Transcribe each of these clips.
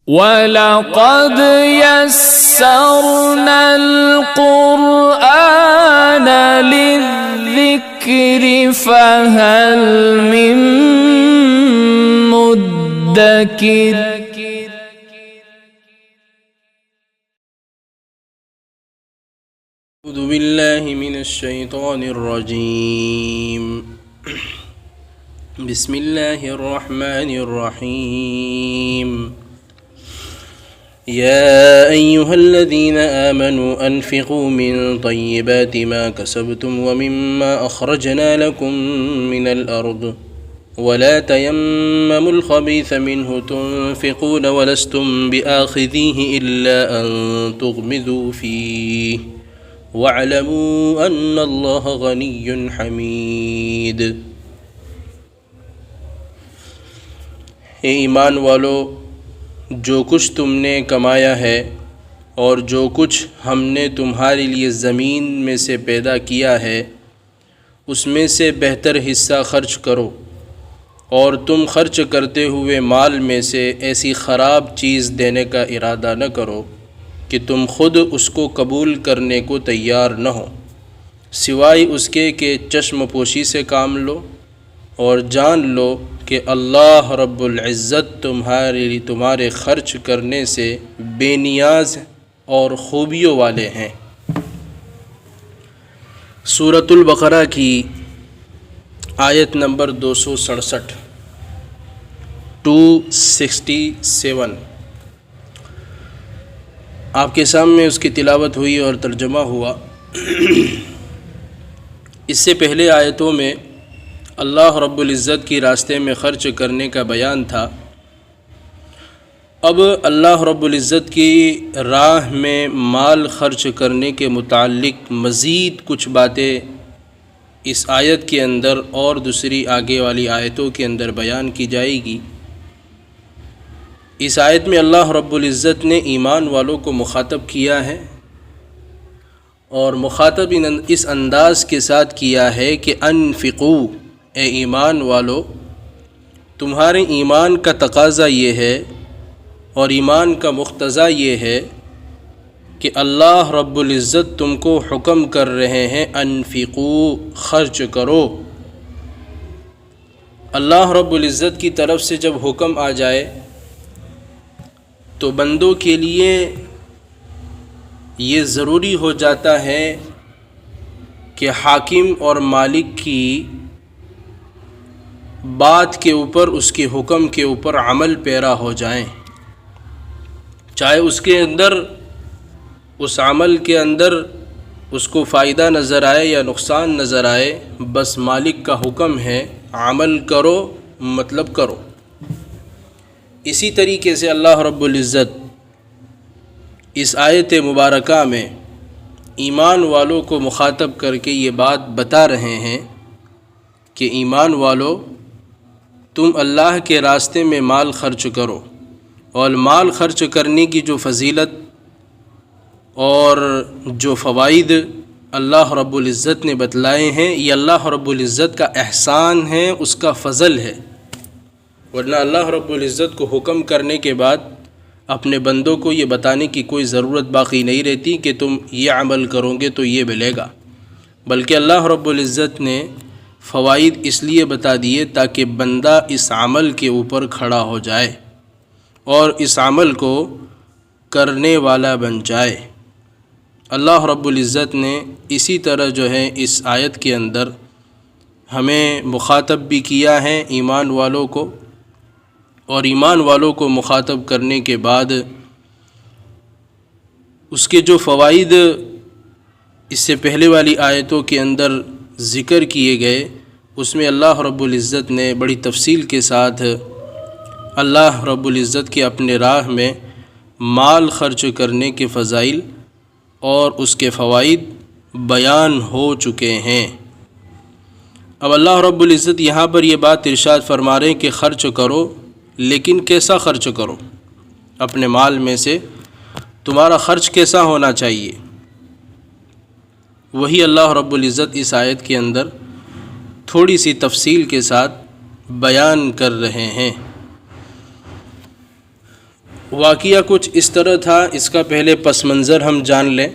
وَلَقَدْ يَسَّرْنَا الْقُرْآنَ لِلذِّكْرِ فَهَلْ مِن مُّدَّكِرٍ اعوذ باللہ من الشیطان الرجیم بسم اللہ الرحمن الرحیم يا أيها الذين آمنوا أنفقوا من طيبات ما كسبتم ومما أخرجنا لكم من الأرض ولا تيمموا الخبيث منه تنفقون ولستم بآخذيه إلا أن تغمضوا فيه واعلموا أن الله غني حميد۔ اے ایمان والو، جو کچھ تم نے کمایا ہے اور جو کچھ ہم نے تمہارے لیے زمین میں سے پیدا کیا ہے اس میں سے بہتر حصہ خرچ کرو، اور تم خرچ کرتے ہوئے مال میں سے ایسی خراب چیز دینے کا ارادہ نہ کرو کہ تم خود اس کو قبول کرنے کو تیار نہ ہو، سوائے اس کے کہ چشم پوشی سے کام لو، اور جان لو کہ اللہ رب العزت تمہارے خرچ کرنے سے بے نیاز اور خوبیوں والے ہیں۔ سورۃ البقرہ کی آیت نمبر 267 267 آپ کے سامنے اس کی تلاوت ہوئی اور ترجمہ ہوا۔ اس سے پہلے آیتوں میں اللہ رب العزت کی راستے میں خرچ کرنے کا بیان تھا۔ اب اللہ رب العزت کی راہ میں مال خرچ کرنے کے متعلق مزید کچھ باتیں اس آیت کے اندر اور دوسری آگے والی آیتوں کے اندر بیان کی جائے گی۔ اس آیت میں اللہ رب العزت نے ایمان والوں کو مخاطب کیا ہے، اور مخاطب اس انداز کے ساتھ کیا ہے کہ انفقو، اے ایمان والو، تمہارے ایمان کا تقاضا یہ ہے اور ایمان کا مقتضا یہ ہے کہ اللہ رب العزت تم کو حکم کر رہے ہیں انفقو، خرچ کرو۔ اللہ رب العزت کی طرف سے جب حکم آ جائے تو بندوں کے لیے یہ ضروری ہو جاتا ہے کہ حاکم اور مالک کی بات کے اوپر، اس کے حکم کے اوپر عمل پیرا ہو جائیں، چاہے اس کے اندر، اس عمل کے اندر اس کو فائدہ نظر آئے یا نقصان نظر آئے، بس مالک کا حکم ہے عمل کرو، مطلب کرو۔ اسی طریقے سے اللہ رب العزت اس آیت مبارکہ میں ایمان والوں کو مخاطب کر کے یہ بات بتا رہے ہیں کہ ایمان والو، تم اللہ کے راستے میں مال خرچ کرو، اور مال خرچ کرنے کی جو فضیلت اور جو فوائد اللہ رب العزت نے بتلائے ہیں، یہ اللہ رب العزت کا احسان ہے، اس کا فضل ہے، ورنہ اللہ رب العزت کو حکم کرنے کے بعد اپنے بندوں کو یہ بتانے کی کوئی ضرورت باقی نہیں رہتی کہ تم یہ عمل کرو گے تو یہ ملے گا، بلکہ اللہ رب العزت نے فوائد اس لیے بتا دیے تاکہ بندہ اس عمل کے اوپر کھڑا ہو جائے اور اس عمل کو کرنے والا بن جائے۔ اللہ رب العزت نے اسی طرح جو ہے اس آیت کے اندر ہمیں مخاطب بھی کیا ہے ایمان والوں کو، اور ایمان والوں کو مخاطب کرنے کے بعد اس کے جو فوائد اس سے پہلے والی آیتوں کے اندر ذکر کیے گئے، اس میں اللہ رب العزت نے بڑی تفصیل کے ساتھ اللہ رب العزت کے اپنے راہ میں مال خرچ کرنے کے فضائل اور اس کے فوائد بیان ہو چکے ہیں۔ اب اللہ رب العزت یہاں پر یہ بات ارشاد فرما رہے ہیں کہ خرچ کرو، لیکن کیسا خرچ کرو؟ اپنے مال میں سے تمہارا خرچ کیسا ہونا چاہیے؟ وہی اللہ رب العزت اس آیت کے اندر تھوڑی سی تفصیل کے ساتھ بیان کر رہے ہیں۔ واقعہ کچھ اس طرح تھا، اس کا پہلے پس منظر ہم جان لیں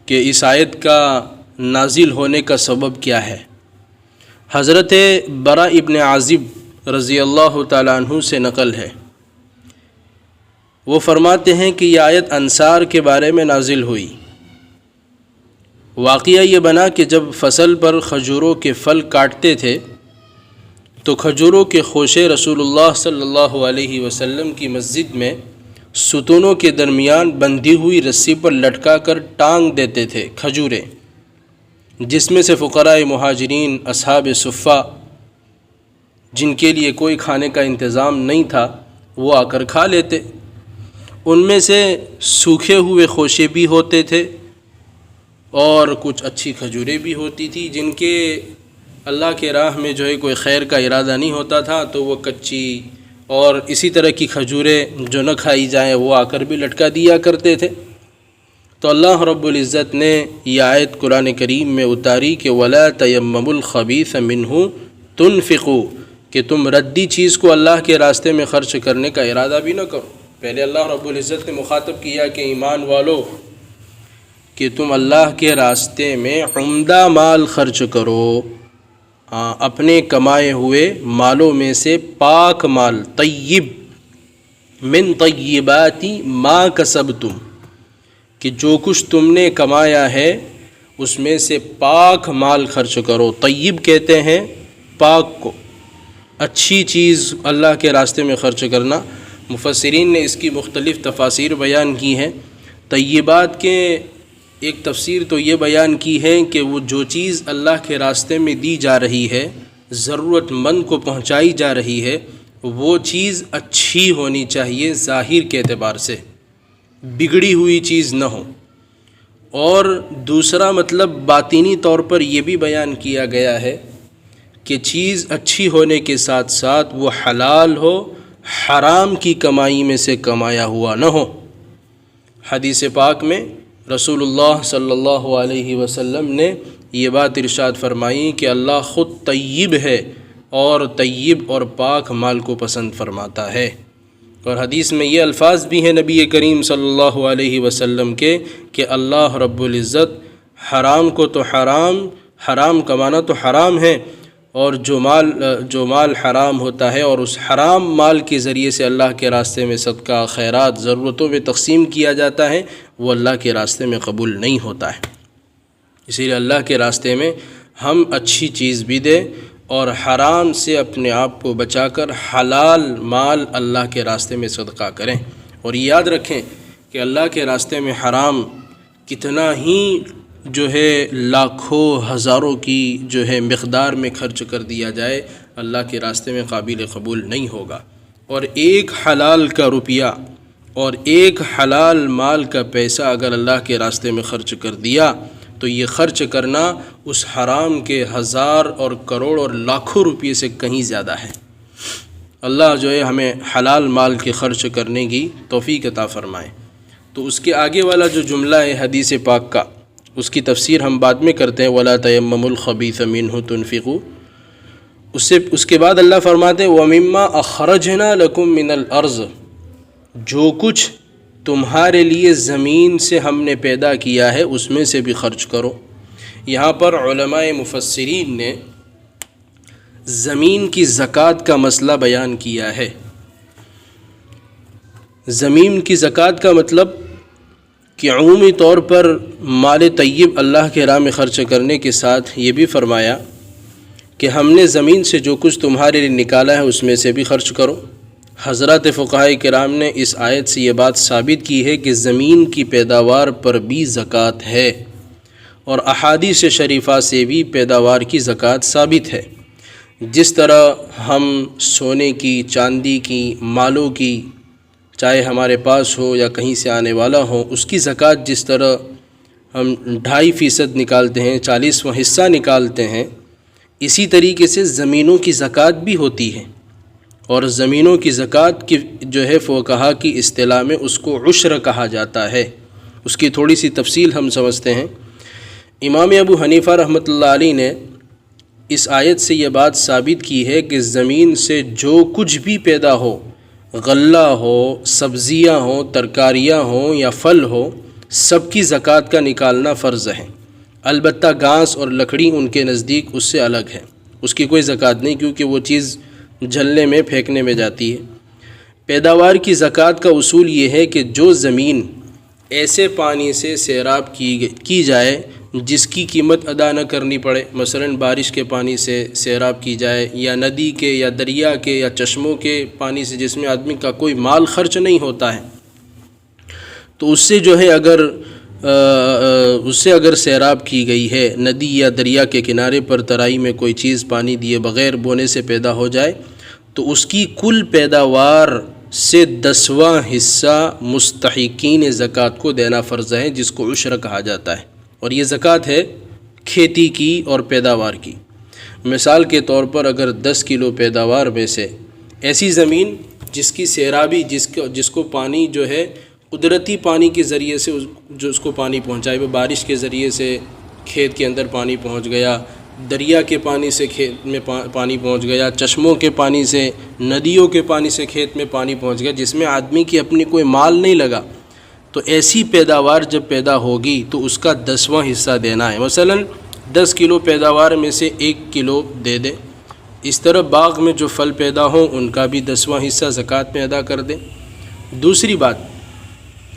کہ اس آیت کا نازل ہونے کا سبب کیا ہے۔ حضرت برا ابن عازب رضی اللہ تعالیٰ عنہ سے نقل ہے، وہ فرماتے ہیں کہ یہ آیت انصار کے بارے میں نازل ہوئی۔ واقعہ یہ بنا کہ جب فصل پر کھجوروں کے پھل کاٹتے تھے تو کھجوروں کے خوشے رسول اللہ صلی اللہ علیہ وسلم کی مسجد میں ستونوں کے درمیان بندھی ہوئی رسی پر لٹکا کر ٹانگ دیتے تھے کھجوریں، جس میں سے فقراء مہاجرین اصحاب صفہ جن کے لیے کوئی کھانے کا انتظام نہیں تھا وہ آ کر کھا لیتے۔ ان میں سے سوکھے ہوئے خوشے بھی ہوتے تھے اور کچھ اچھی کھجوریں بھی ہوتی تھی، جن کے اللہ کے راہ میں جو ہے کوئی خیر کا ارادہ نہیں ہوتا تھا تو وہ کچی اور اسی طرح کی کھجوریں جو نہ کھائی جائیں وہ آ کر بھی لٹکا دیا کرتے تھے۔ تو اللہ رب العزت نے یہ آیت قرآن کریم میں اتاری کہ وَلَا تَيَمَّمُوا الْخَبِيثَ مِنْهُ تُنْفِقُوا، کہ تم ردی چیز کو اللہ کے راستے میں خرچ کرنے کا ارادہ بھی نہ کرو۔ پہلے اللہ رب العزت نے مخاطب کیا کہ ایمان والو کہ تم اللہ کے راستے میں عمدہ مال خرچ کرو، اپنے کمائے ہوئے مالوں میں سے پاک مال، طیب، من طیبات ما کسبتم، کہ جو کچھ تم نے کمایا ہے اس میں سے پاک مال خرچ کرو۔ طیب کہتے ہیں پاک کو، اچھی چیز اللہ کے راستے میں خرچ کرنا۔ مفسرین نے اس کی مختلف تفاسیر بیان کی ہیں۔ طیبات کے ایک تفسیر تو یہ بیان کی ہے کہ وہ جو چیز اللہ کے راستے میں دی جا رہی ہے، ضرورت مند کو پہنچائی جا رہی ہے، وہ چیز اچھی ہونی چاہیے ظاہر کے اعتبار سے، بگڑی ہوئی چیز نہ ہو۔ اور دوسرا مطلب باطینی طور پر یہ بھی بیان کیا گیا ہے کہ چیز اچھی ہونے کے ساتھ ساتھ وہ حلال ہو، حرام کی کمائی میں سے کمایا ہوا نہ ہو۔ حدیث پاک میں رسول اللہ صلی اللہ علیہ وسلم نے یہ بات ارشاد فرمائی کہ اللہ خود طیب ہے اور طیب اور پاک مال کو پسند فرماتا ہے۔ اور حدیث میں یہ الفاظ بھی ہیں نبی کریم صلی اللہ علیہ وسلم کے کہ اللہ رب العزت حرام کو تو حرام کمانا تو حرام ہے، اور جو مال حرام ہوتا ہے اور اس حرام مال کے ذریعے سے اللہ کے راستے میں صدقہ خیرات ضرورتوں میں تقسیم کیا جاتا ہے، وہ اللہ کے راستے میں قبول نہیں ہوتا ہے۔ اسی لیے اللہ کے راستے میں ہم اچھی چیز بھی دیں اور حرام سے اپنے آپ کو بچا کر حلال مال اللہ کے راستے میں صدقہ کریں۔ اور یاد رکھیں کہ اللہ کے راستے میں حرام کتنا ہی جو ہے لاکھوں ہزاروں کی جو ہے مقدار میں خرچ کر دیا جائے، اللہ کے راستے میں قابل قبول نہیں ہوگا۔ اور ایک حلال کا روپیہ اور ایک حلال مال کا پیسہ اگر اللہ کے راستے میں خرچ کر دیا تو یہ خرچ کرنا اس حرام کے ہزار اور کروڑ اور لاکھوں روپئے سے کہیں زیادہ ہے۔ اللہ جو ہے ہمیں حلال مال کے خرچ کرنے کی توفیق عطا فرمائے۔ تو اس کے آگے والا جو جملہ ہے حدیث پاک کا، اس کی تفسیر ہم بعد میں کرتے ہیں، وَلَا تَيَمَّمُوا الْخَبِيثَ مِنْهُ تُنْفِقُوا۔ اس کے بعد اللہ فرماتے ہیں وَمِمَّا أَخْرَجْنَا لَكُم مِّنَ الْأَرْضِ، جو کچھ تمہارے لیے زمین سے ہم نے پیدا کیا ہے اس میں سے بھی خرچ کرو۔ یہاں پر علماء مفسرین نے زمین کی زکوٰۃ کا مسئلہ بیان کیا ہے۔ زمین کی زکوٰۃ کا مطلب کہ عمومی طور پر مال طیب اللہ کے راہ میں خرچ کرنے کے ساتھ یہ بھی فرمایا کہ ہم نے زمین سے جو کچھ تمہارے لیے نکالا ہے اس میں سے بھی خرچ کرو۔ حضرات فقہاء کرام نے اس آیت سے یہ بات ثابت کی ہے کہ زمین کی پیداوار پر بھی زکوٰۃ ہے، اور احادیث شریفہ سے بھی پیداوار کی زکوٰۃ ثابت ہے۔ جس طرح ہم سونے کی، چاندی کی، مالوں کی، چاہے ہمارے پاس ہو یا کہیں سے آنے والا ہو، اس کی زکوٰۃ جس طرح ہم 2.5% نکالتے ہیں، 40واں حصہ نکالتے ہیں، اسی طریقے سے زمینوں کی زکوٰۃ بھی ہوتی ہے۔ اور زمینوں کی زکوٰۃ کی جو ہے فقہا کی اصطلاح میں اس کو عشر کہا جاتا ہے۔ اس کی تھوڑی سی تفصیل ہم سمجھتے ہیں۔ امام ابو حنیفہ رحمۃ اللہ علیہ نے اس آیت سے یہ بات ثابت کی ہے کہ زمین سے جو کچھ بھی پیدا ہو غلہ ہو، سبزیاں ہوں، ترکاریاں ہوں یا پھل ہو، سب کی زکوٰۃ کا نکالنا فرض ہے۔ البتہ گھاس اور لکڑی ان کے نزدیک اس سے الگ ہے، اس کی کوئی زکوٰۃ نہیں، کیونکہ وہ چیز جلنے میں پھینکنے میں جاتی ہے۔ پیداوار کی زکوٰۃ کا اصول یہ ہے کہ جو زمین ایسے پانی سے سیراب کی جائے جس کی قیمت ادا نہ کرنی پڑے، مثلا بارش کے پانی سے سیراب کی جائے، یا ندی کے یا دریا کے یا چشموں کے پانی سے جس میں آدمی کا کوئی مال خرچ نہیں ہوتا ہے، تو اس سے جو ہے اگر سیراب کی گئی ہے، ندی یا دریا کے کنارے پر ترائی میں کوئی چیز پانی دیے بغیر بونے سے پیدا ہو جائے، تو اس کی کل پیداوار سے 10واں حصہ مستحقین زکوٰۃ کو دینا فرض ہے، جس کو عشر کہا جاتا ہے۔ اور یہ زکوٰۃ ہے کھیتی کی اور پیداوار کی۔ مثال کے طور پر اگر 10 کلو پیداوار میں سے ایسی زمین جس کی سیرابی جس کو پانی جو ہے قدرتی پانی کے ذریعے سے جو اس کو پانی پہنچائے، وہ بارش کے ذریعے سے کھیت کے اندر پانی پہنچ گیا، دریا کے پانی سے کھیت میں پانی پہنچ گیا، چشموں کے پانی سے، ندیوں کے پانی سے کھیت میں پانی پہنچ گیا، جس میں آدمی کی اپنی کوئی مال نہیں لگا، تو ایسی پیداوار جب پیدا ہوگی تو اس کا 10واں حصہ دینا ہے۔ مثلا 10 کلو پیداوار میں سے 1 کلو دے دیں۔ اس طرح باغ میں جو پھل پیدا ہوں ان کا بھی 10واں حصہ زکوٰۃ میں ادا کر دیں۔ دوسری بات،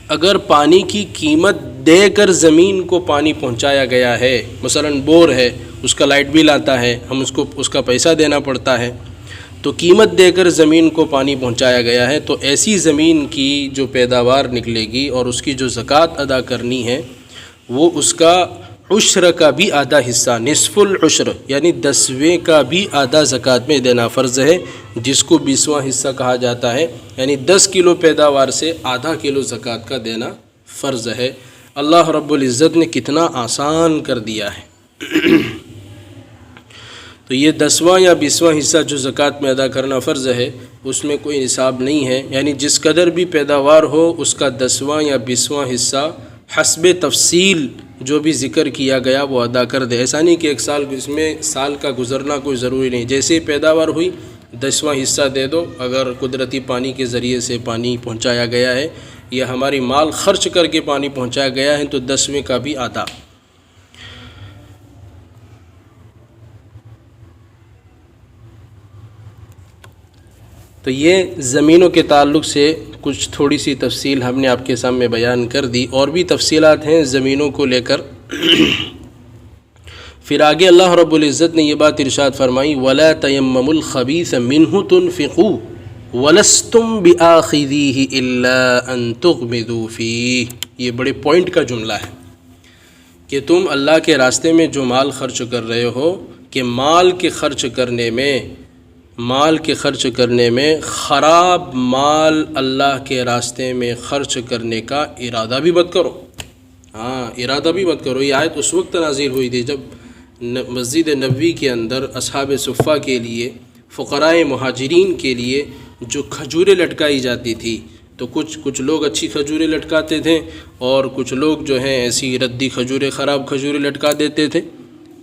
اگر پانی کی قیمت دے کر زمین کو پانی پہنچایا گیا ہے، مثلا بور ہے، اس کا لائٹ بل آتا ہے، ہم اس کا پیسہ دینا پڑتا ہے، تو قیمت دے کر زمین کو پانی پہنچایا گیا ہے، تو ایسی زمین کی جو پیداوار نکلے گی اور اس کی جو زکوٰۃ ادا کرنی ہے، وہ اس کا عشر کا بھی آدھا حصہ، نصف العشر یعنی 10ویں کا بھی آدھا زکوٰۃ میں دینا فرض ہے، جس کو 20واں حصہ کہا جاتا ہے، یعنی 10 کلو پیداوار سے آدھا کلو زکوٰۃ کا دینا فرض ہے۔ اللہ رب العزت نے کتنا آسان کر دیا ہے۔ تو یہ 10واں یا 20واں حصہ جو زکوٰۃ میں ادا کرنا فرض ہے، اس میں کوئی نصاب نہیں ہے، یعنی جس قدر بھی پیداوار ہو اس کا 10واں یا 20واں حصہ حسب تفصیل جو بھی ذکر کیا گیا وہ ادا کر دے۔ ایسا نہیں کہ ایک سال اس میں سال کا گزرنا کوئی ضروری نہیں، جیسے پیداوار ہوئی 10واں حصہ دے دو، اگر قدرتی پانی کے ذریعے سے پانی پہنچایا گیا ہے یا ہماری مال خرچ کر کے پانی پہنچایا گیا ہے تو 10ویں کا بھی آدھا۔ تو یہ زمینوں کے تعلق سے کچھ تھوڑی سی تفصیل ہم نے آپ کے سامنے بیان کر دی، اور بھی تفصیلات ہیں زمینوں کو لے کر۔ پھر آگے اللہ رب العزت نے یہ بات ارشاد فرمائی، وَلَا تَيَمَّمُوا الْخَبِيثَ مِنْهُ تُنْفِقُوا وَلَسْتُمْ بِآخِذِيهِ إِلَّا أَن تُغْمِضُوا فِيهِ۔ یہ بڑے پوائنٹ کا جملہ ہے کہ تم اللہ کے راستے میں جو مال خرچ کر رہے ہو، کہ مال کے خرچ کرنے میں خراب مال اللہ کے راستے میں خرچ کرنے کا ارادہ بھی مت کرو۔ ارادہ بھی مت کرو۔ یہ آیت اس وقت نازل ہوئی تھی جب مسجد نبوی کے اندر اصحاب صفہ کے لیے، فقراء مہاجرین کے لیے جو کھجوریں لٹکائی جاتی تھی، تو کچھ لوگ اچھی کھجوریں لٹکاتے تھے اور کچھ لوگ جو ہیں ایسی ردی کھجوریں، خراب کھجوریں لٹکا دیتے تھے۔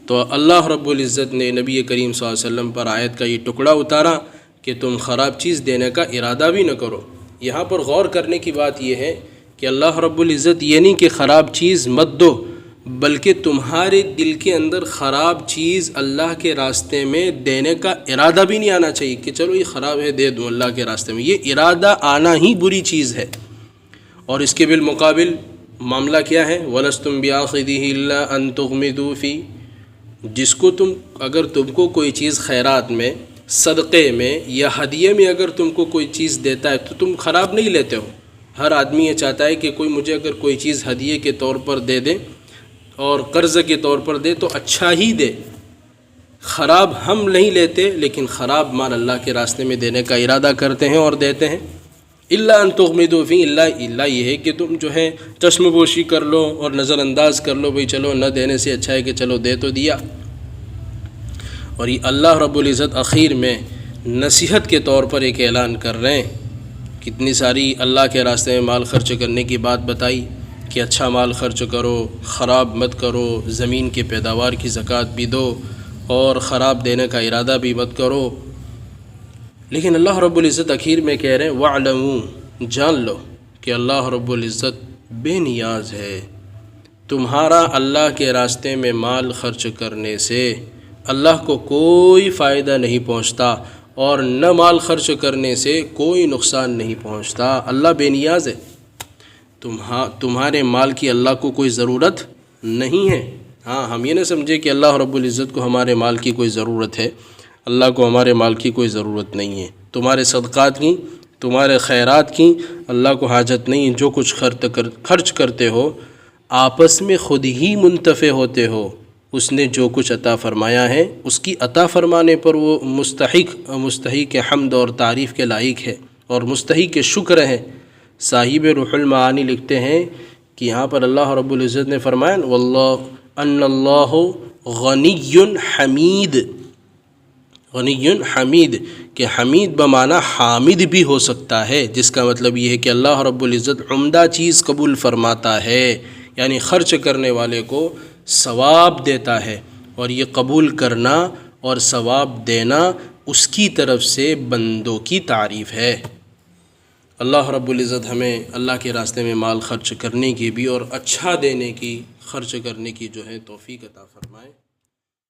تو اللہ رب العزت نے نبی کریم صلی اللہ علیہ وسلم پر آیت کا یہ ٹکڑا اتارا کہ تم خراب چیز دینے کا ارادہ بھی نہ کرو۔ یہاں پر غور کرنے کی بات یہ ہے کہ اللہ رب العزت یہ نہیں کہ خراب چیز مت دو، بلکہ تمہارے دل کے اندر خراب چیز اللہ کے راستے میں دینے کا ارادہ بھی نہیں آنا چاہیے کہ چلو یہ خراب ہے دے دوں اللہ کے راستے میں۔ یہ ارادہ آنا ہی بری چیز ہے۔ اور اس کے بالمقابل معاملہ کیا ہے؟ وَلَسْتُمْ بِآخِذِهِ إِلَّا أَن تُغْمِضُوا فِيهِ، جس کو اگر تم کو کوئی چیز خیرات میں، صدقے میں یا ہدیے میں اگر تم کو کوئی چیز دیتا ہے تو تم خراب نہیں لیتے ہو۔ ہر آدمی یہ چاہتا ہے کہ کوئی مجھے اگر کوئی چیز ہدیے کے طور پر دے دے اور قرض کے طور پر دے تو اچھا ہی دے، خراب ہم نہیں لیتے، لیکن خراب مال اللہ کے راستے میں دینے کا ارادہ کرتے ہیں اور دیتے ہیں۔ الا ان تغمضوا فی، اللہ یہ ہے کہ تم جو ہے چشم پوشی کر لو اور نظر انداز کر لو، بھئی چلو نہ دینے سے اچھا ہے کہ چلو دے تو دیا۔ اور یہ اللہ رب العزت اخیر میں نصیحت کے طور پر ایک اعلان کر رہے ہیں۔ کتنی ساری اللہ کے راستے میں مال خرچ کرنے کی بات بتائی کہ اچھا مال خرچ کرو، خراب مت کرو، زمین کے پیداوار کی زکوٰۃ بھی دو اور خراب دینے کا ارادہ بھی مت کرو۔ لیکن اللہ رب العزت اخیر میں کہہ رہے ہیں وَاعْلَمُوا، جان لو کہ اللہ رب العزت بے نیاز ہے۔ تمہارا اللہ کے راستے میں مال خرچ کرنے سے اللہ کو کوئی فائدہ نہیں پہنچتا، اور نہ مال خرچ کرنے سے کوئی نقصان نہیں پہنچتا۔ اللہ بے نیاز ہے، تمہارے مال کی اللہ کو کوئی ضرورت نہیں ہے۔ ہاں، ہم یہ نہ سمجھے کہ اللہ رب العزت کو ہمارے مال کی کوئی ضرورت ہے، اللہ کو ہمارے مال کی کوئی ضرورت نہیں ہے۔ تمہارے صدقات کی، تمہارے خیرات کی اللہ کو حاجت نہیں ہے۔ جو کچھ خرچ کرتے ہو آپس میں خود ہی منتفع ہوتے ہو۔ اس نے جو کچھ عطا فرمایا ہے اس کی عطا فرمانے پر وہ مستحق حمد اور تعریف کے لائق ہے، اور مستحق شکر ہے۔ صاحب روح المعانی لکھتے ہیں کہ یہاں پر اللہ رب العزت نے فرمایا واللہ ان اللہ غنی حمید، غنی حمید، کہ حمید بمعنی حامد بھی ہو سکتا ہے، جس کا مطلب یہ ہے کہ اللہ رب العزت عمدہ چیز قبول فرماتا ہے، یعنی خرچ کرنے والے کو ثواب دیتا ہے، اور یہ قبول کرنا اور ثواب دینا اس کی طرف سے بندوں کی تعریف ہے۔ اللہ رب العزت ہمیں اللہ کے راستے میں مال خرچ کرنے کی بھی اور اچھا دینے کی، خرچ کرنے کی جو ہے توفیق عطا فرمائے۔